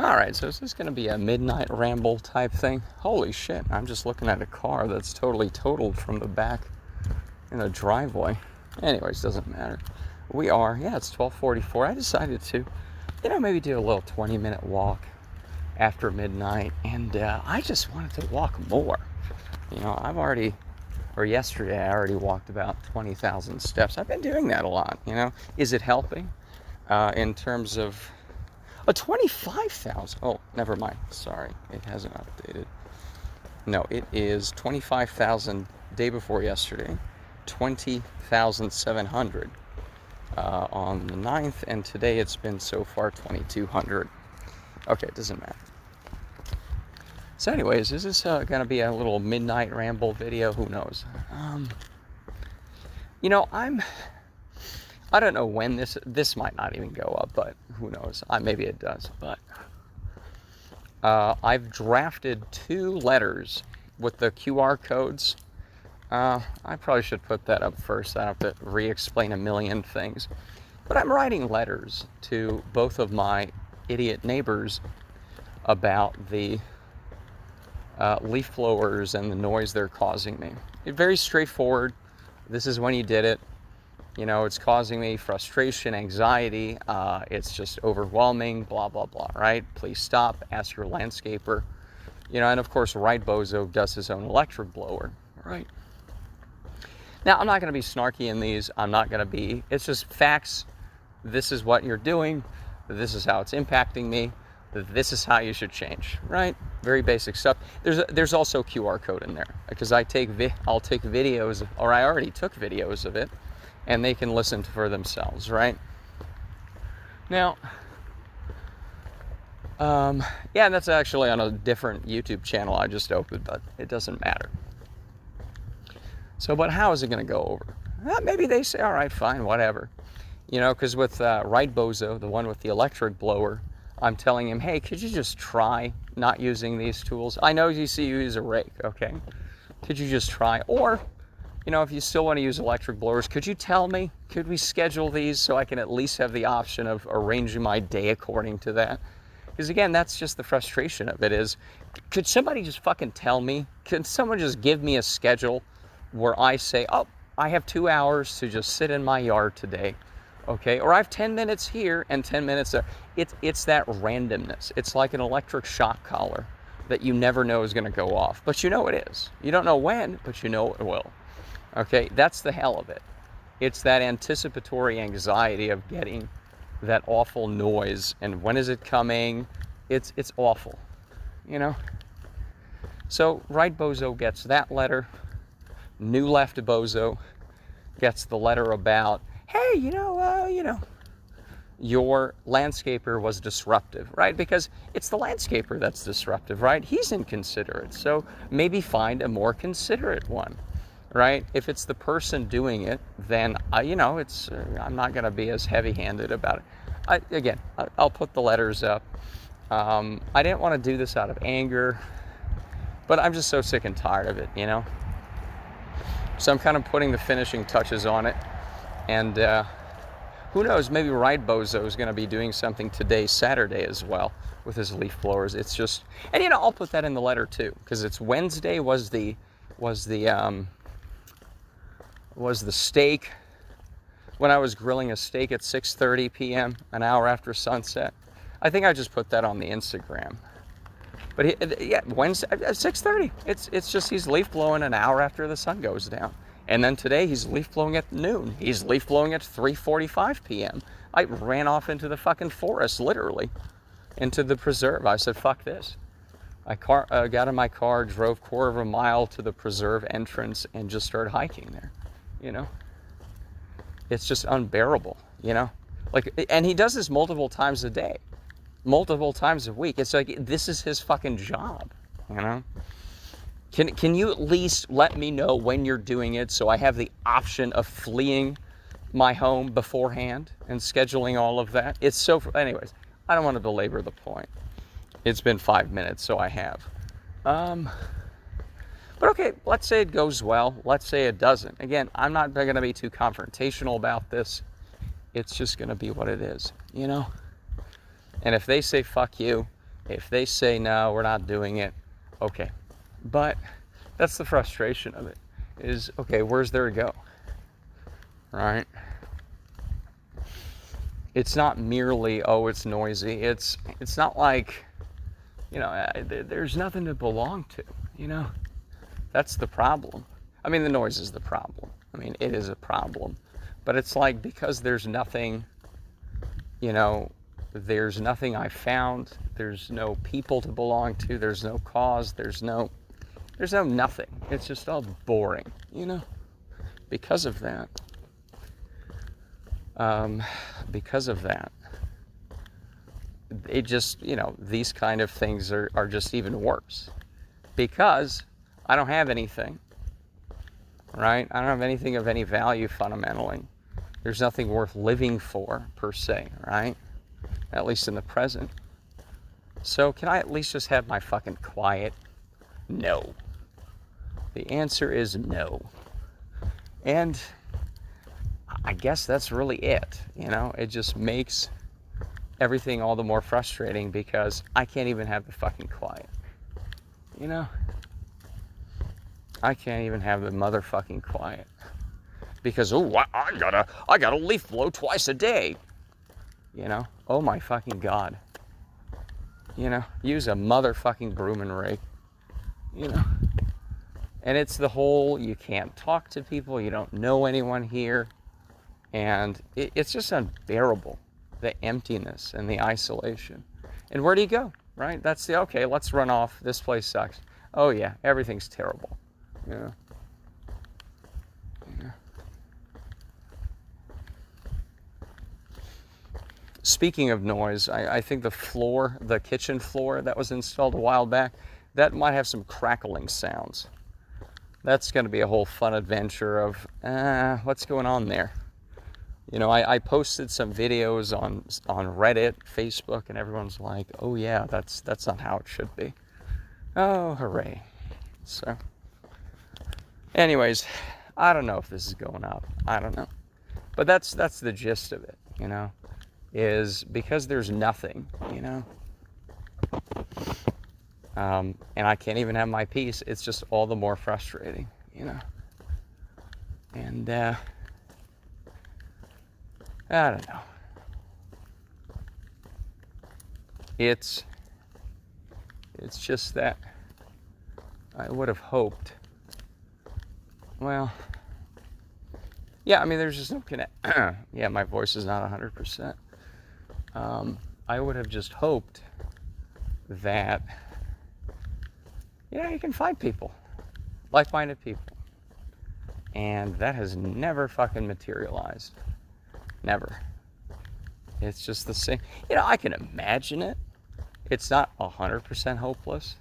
All right, so is this going to be a Midnight Ramble type thing? Holy shit, I'm just looking at a car that's totally totaled from the back in a driveway. Anyways, doesn't matter. It's 12:44. I decided to, maybe do a little 20-minute walk after midnight, and I just wanted to walk more. Yesterday I already walked about 20,000 steps. I've been doing that a lot, Is it helping? In terms of 25,000. Oh, never mind. Sorry, it hasn't updated. No, it is 25,000 day before yesterday, 20,700 on the 9th, and today it's been so far 2,200. Okay, it doesn't matter. So anyways, is this going to be a little Midnight Ramble video? Who knows? I don't know when this might not even go up, but who knows? Maybe it does. But I've drafted 2 letters with the QR codes. I probably should put that up first. I don't have to re-explain a million things. But I'm writing letters to both of my idiot neighbors about the leaf blowers and the noise they're causing me. It's very straightforward. This is when you did it. It's causing me frustration, anxiety. It's just overwhelming, blah, blah, blah, right? Please stop. Ask your landscaper. And of course, Right Bozo does his own electric blower, right? Now, I'm not going to be snarky in these. It's just facts. This is what you're doing. This is how it's impacting me. This is how you should change, right? Very basic stuff. There's also a QR code in there because I'll take videos, or I already took videos of it, and they can listen for themselves, right? Now, that's actually on a different YouTube channel I just opened, but it doesn't matter. So, but how is it going to go over? Maybe they say, all right, fine, whatever. Because with Right Bozo, the one with the electric blower, I'm telling him, hey, could you just try not using these tools? I know you use a rake, okay? Could you just try? Or, if you still want to use electric blowers, could you tell me? Could we schedule these so I can at least have the option of arranging my day according to that? Because again, that's just the frustration of it is, could somebody just fucking tell me? Could someone just give me a schedule where I say, oh, I have 2 hours to just sit in my yard today, okay? Or I have 10 minutes here and 10 minutes there. It's that randomness. It's like an electric shock collar that you never know is going to go off. But it is. You don't know when, but you know it will. Okay, that's the hell of it. It's that anticipatory anxiety of getting that awful noise, and when is it coming? It's awful, So Right Bozo gets that letter. New Left Bozo gets the letter about, hey, your landscaper was disruptive, right? Because it's the landscaper that's disruptive, right? He's inconsiderate, so maybe find a more considerate one. Right? If it's the person doing it, then I'm not going to be as heavy-handed about it. I'll put the letters up. I didn't want to do this out of anger, but I'm just so sick and tired of it, So I'm kind of putting the finishing touches on it, and who knows? Maybe Right Bozo is going to be doing something today, Saturday, as well, with his leaf blowers. It's just, and I'll put that in the letter too, because it's Wednesday was the steak, when I was grilling a steak at 6:30 p.m., an hour after sunset. I think I just put that on the Instagram. But Wednesday at 6:30. It's just he's leaf blowing an hour after the sun goes down. And then today he's leaf blowing at noon. He's leaf blowing at 3:45 p.m. I ran off into the fucking forest, literally, into the preserve. I said, fuck this. I got in my car, drove 1/4 mile to the preserve entrance, and just started hiking there. It's just unbearable, and he does this multiple times a day, multiple times a week. It's like, this is his fucking job, Can you at least let me know when you're doing it so I have the option of fleeing my home beforehand and scheduling all of that? Anyways, I don't want to belabor the point. It's been 5 minutes, so I have. But okay, let's say it goes well. Let's say it doesn't. Again, I'm not going to be too confrontational about this. It's just going to be what it is, And if they say fuck you, If they say, no, we're not doing it, okay. But that's the frustration of it, is, okay, where's there to go? Right? It's not merely, oh, it's noisy. It's not like, there's nothing to belong to, That's the problem. I mean, the noise is the problem. I mean, it is a problem. But it's like, because there's nothing, there's nothing I found. There's no people to belong to. There's no cause. There's no nothing. It's just all boring, Because of that. It just, these kind of things are just even worse. Because I don't have anything, right? I don't have anything of any value fundamentally. There's nothing worth living for, per se, right? At least in the present. So can I at least just have my fucking quiet? No. The answer is no. And I guess that's really it, It just makes everything all the more frustrating because I can't even have the fucking quiet, I can't even have the motherfucking quiet because, I gotta leaf blow twice a day, Oh my fucking God. Use a motherfucking broom and rake, And it's the whole, you can't talk to people, you don't know anyone here. And it's just unbearable, the emptiness and the isolation. And where do you go, right? That's okay, let's run off. This place sucks. Oh yeah, everything's terrible. Yeah. Speaking of noise, I think the kitchen floor that was installed a while back, that might have some crackling sounds. That's going to be a whole fun adventure of what's going on there. I posted some videos on Reddit, Facebook, and everyone's like, oh yeah, that's not how it should be. Oh, hooray. So, anyways, I don't know if this is going up. I don't know. But that's the gist of it, is because there's nothing, and I can't even have my peace, it's just all the more frustrating, And, I don't know. It's just that I would have hoped. Well, yeah, I mean, there's just no connect. Yeah, my voice is not 100%. I would have just hoped that, you can find people, like-minded people. And that has never fucking materialized. Never. It's just the same. I can imagine it. It's not 100% hopeless.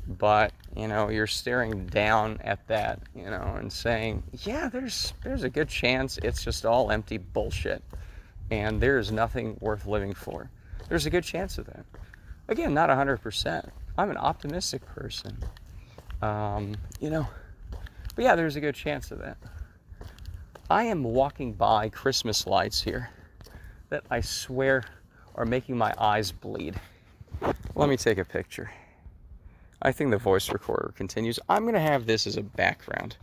But, you're staring down at that, and saying, yeah, there's a good chance it's just all empty bullshit. And there's nothing worth living for. There's a good chance of that. Again, not 100%. I'm an optimistic person. But yeah, there's a good chance of that. I am walking by Christmas lights here that I swear are making my eyes bleed. Let me take a picture. I think the voice recorder continues. I'm going to have this as a background.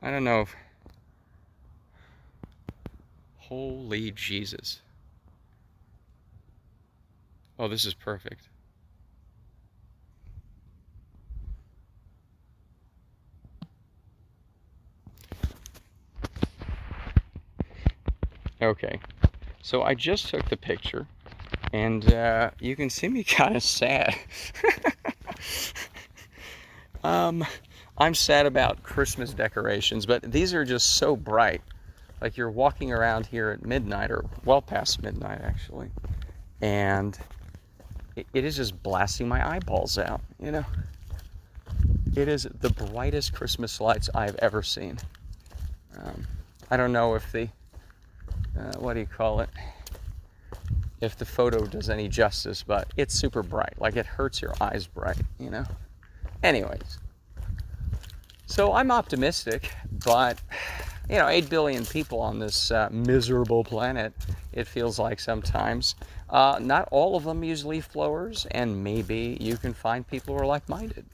I don't know if... Holy Jesus. Oh, this is perfect. Okay, so I just took the picture, and you can see me kind of sad. I'm sad about Christmas decorations, but these are just so bright. Like, you're walking around here at midnight, or well past midnight, actually, and it is just blasting my eyeballs out, It is the brightest Christmas lights I've ever seen. I don't know if the... what do you call it? If the photo does any justice, but it's super bright. Like, it hurts your eyes bright, Anyways. So I'm optimistic, but, 8 billion people on this miserable planet, it feels like sometimes. Not all of them use leaf blowers, and maybe you can find people who are like-minded.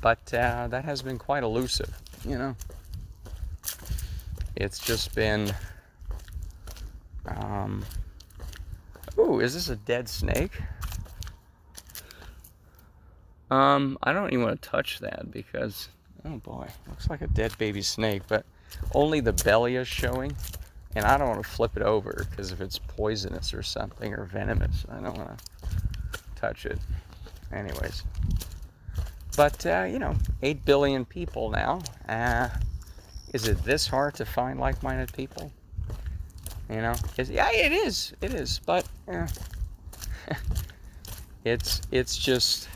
But that has been quite elusive, you know. It's just been... ooh, is this a dead snake? I don't even want to touch that because, oh boy, looks like a dead baby snake, but only the belly is showing, and I don't want to flip it over because if it's poisonous or something or venomous, I don't want to touch it. Anyways, but you know, 8 billion people now. Is it this hard to find like-minded people? You know, yeah, it is, but it's just.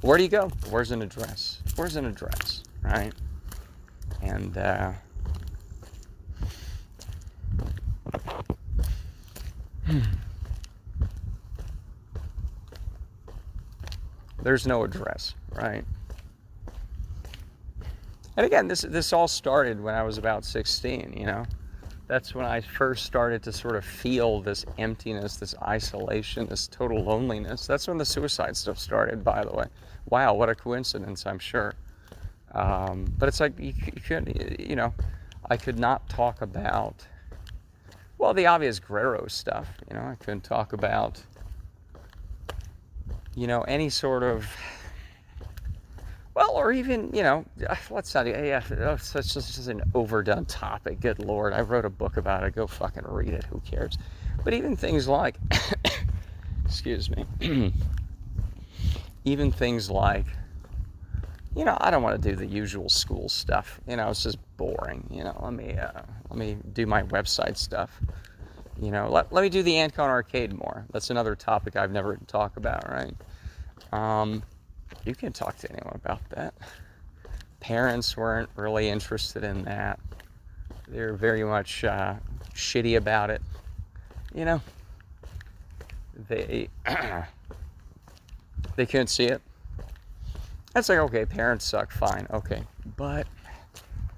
Where do you go? Where's an address? Right? And there's no address, right? And again, this all started when I was about 16, you know? That's when I first started to sort of feel this emptiness, this isolation, this total loneliness. That's when the suicide stuff started, by the way. Wow, what a coincidence, I'm sure. But it's like, you couldn't, you know, I could not talk about, well, the obvious Guerrero stuff, you know, I couldn't talk about, you know, any sort of, well, or even, you know, let's not, yeah, it's just an overdone topic, good Lord, I wrote a book about it, go fucking read it, who cares? But even things like, excuse me, even things like, you know, I don't want to do the usual school stuff. You know, it's just boring. You know, let me do my website stuff. You know, let me do the Ancon Arcade more. That's another topic I've never talked about, right? You can talk to anyone about that. Parents weren't really interested in that. They're very much shitty about it. You know, they couldn't see it. That's like, okay, parents suck, fine, okay. But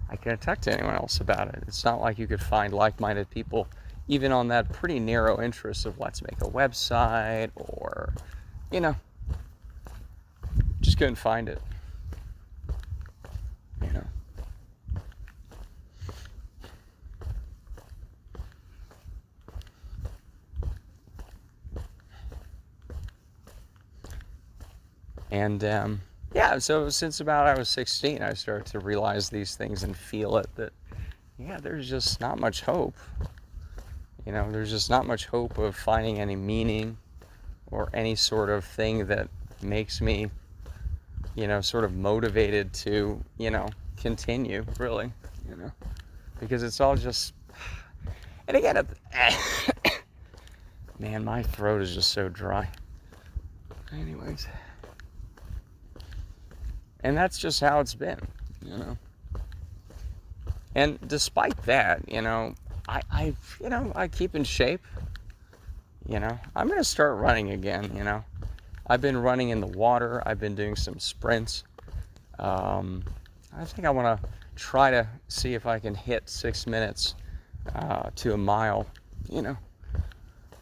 I couldn't talk to anyone else about it. It's not like you could find like-minded people, even on that pretty narrow interest of let's make a website or, you know, just couldn't find it, you know. And, yeah, so since about I was 16, I started to realize these things and feel it, that, yeah, there's just not much hope. You know, there's just not much hope of finding any meaning or any sort of thing that makes me, you know, sort of motivated to, you know, continue, really, you know, because it's all just, and again, man, my throat is just so dry. Anyways. And that's just how it's been, you know. And despite that, you know, I keep in shape. You know, I'm going to start running again, you know. I've been running in the water. I've been doing some sprints. I think I want to try to see if I can hit 6 minutes to a mile, you know.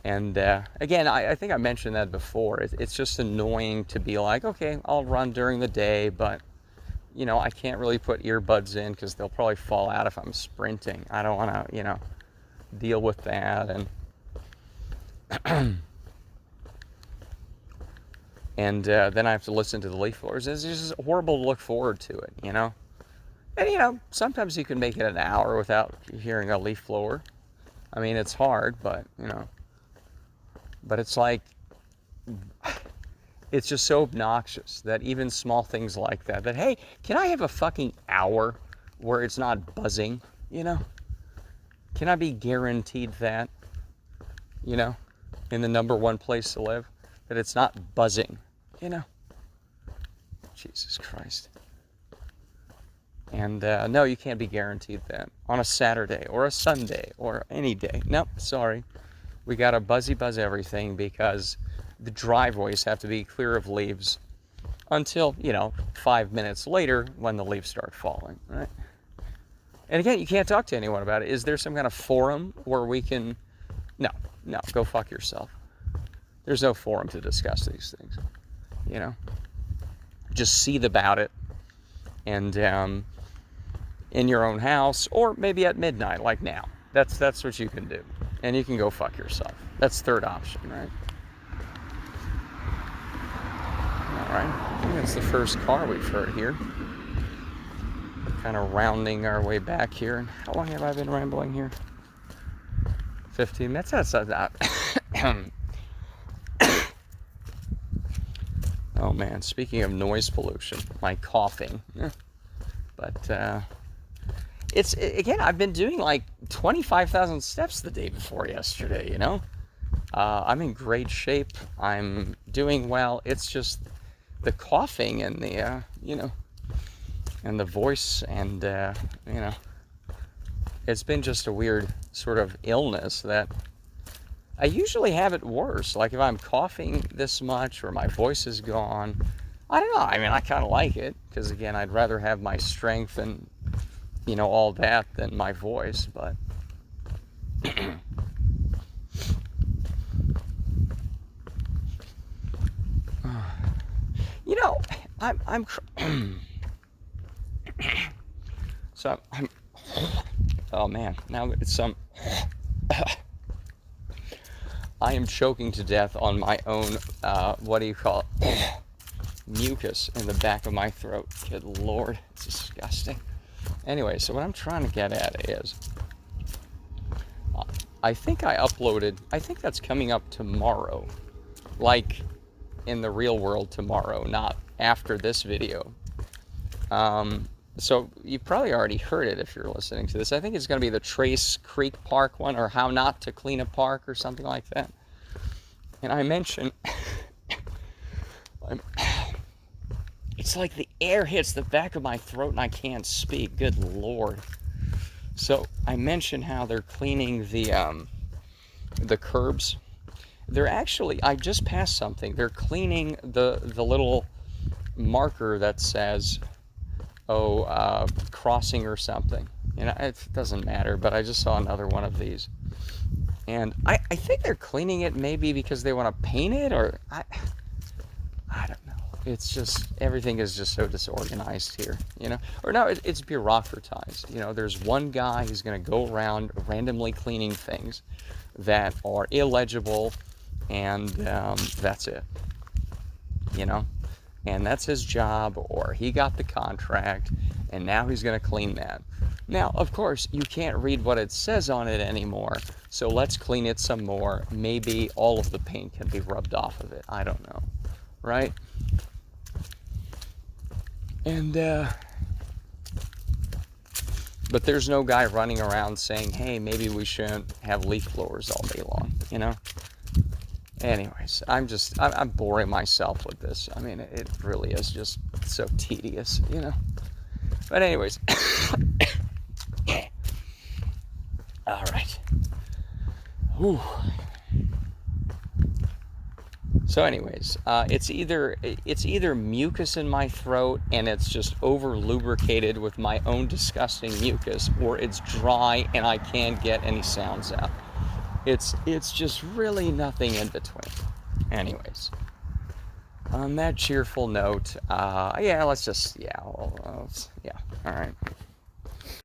And again, I think I mentioned that before. It's just annoying to be like, okay, I'll run during the day, but, you know, I can't really put earbuds in because they'll probably fall out if I'm sprinting. I don't want to, you know, deal with that. And and then I have to listen to the leaf blowers. It's just horrible to look forward to it, you know. And, you know, sometimes you can make it an hour without hearing a leaf blower. I mean, it's hard, but, you know. But it's like, it's just so obnoxious that even small things like that, hey, can I have a fucking hour where it's not buzzing, you know? Can I be guaranteed that, you know, in the number one place to live, that it's not buzzing, you know? Jesus Christ. And no, you can't be guaranteed that on a Saturday or a Sunday or any day. Nope, sorry. We got to buzz everything because the driveways have to be clear of leaves until, you know, 5 minutes later when the leaves start falling, right? And again, you can't talk to anyone about it. Is there some kind of forum where we can... No, go fuck yourself. There's no forum to discuss these things, you know? Just seethe about it, and in your own house, or maybe at midnight, like now. That's what you can do. And you can go fuck yourself. That's third option, right? All right. I think that's the first car we've heard here. Kind of rounding our way back here. And how long have I been rambling here? 15 minutes? That's not... Oh man, speaking of noise pollution, my coughing. But it's, again, I've been doing like 25,000 steps the day before yesterday, you know? I'm in great shape. I'm doing well. It's just the coughing and the, you know, and the voice, and, you know, it's been just a weird sort of illness that I usually have it worse. Like if I'm coughing this much or my voice is gone, I don't know. I mean, I kind of like it because, again, I'd rather have my strength and, you know, all that than my voice. But you know, I'm so I'm. Oh man, now it's some. I am choking to death on my own, what do you call it, mucus in the back of my throat. Good Lord, it's disgusting. Anyway, so what I'm trying to get at is, I think I uploaded, I think that's coming up tomorrow, like in the real world tomorrow, not after this video. So you've probably already heard it if you're listening to this. I think it's going to be the Trace Creek Park one, or how not to clean a park, or something like that. And I mentioned, it's like the air hits the back of my throat and I can't speak. Good Lord. So I mentioned how they're cleaning the curbs. They're actually, I just passed something. They're cleaning the little marker that says, crossing or something. You know, it doesn't matter, but I just saw another one of these. And I think they're cleaning it maybe because they want to paint it, or I don't know. It's just, everything is just so disorganized here, you know? Or no, it's bureaucratized. You know, there's one guy who's going to go around randomly cleaning things that are illegible, and that's it, you know? And that's his job, or he got the contract, and now he's going to clean that. Now, of course, you can't read what it says on it anymore, so let's clean it some more. Maybe all of the paint can be rubbed off of it. I don't know, right? And, but there's no guy running around saying, hey, maybe we shouldn't have leaf blowers all day long, you know? Anyways, I'm boring myself with this. I mean, it really is just so tedious, you know? But anyways, all right. Whew. So anyways, it's either mucus in my throat and it's just over lubricated with my own disgusting mucus, or it's dry and I can't get any sounds out. It's just really nothing in between. Anyways, on that cheerful note, yeah, all right.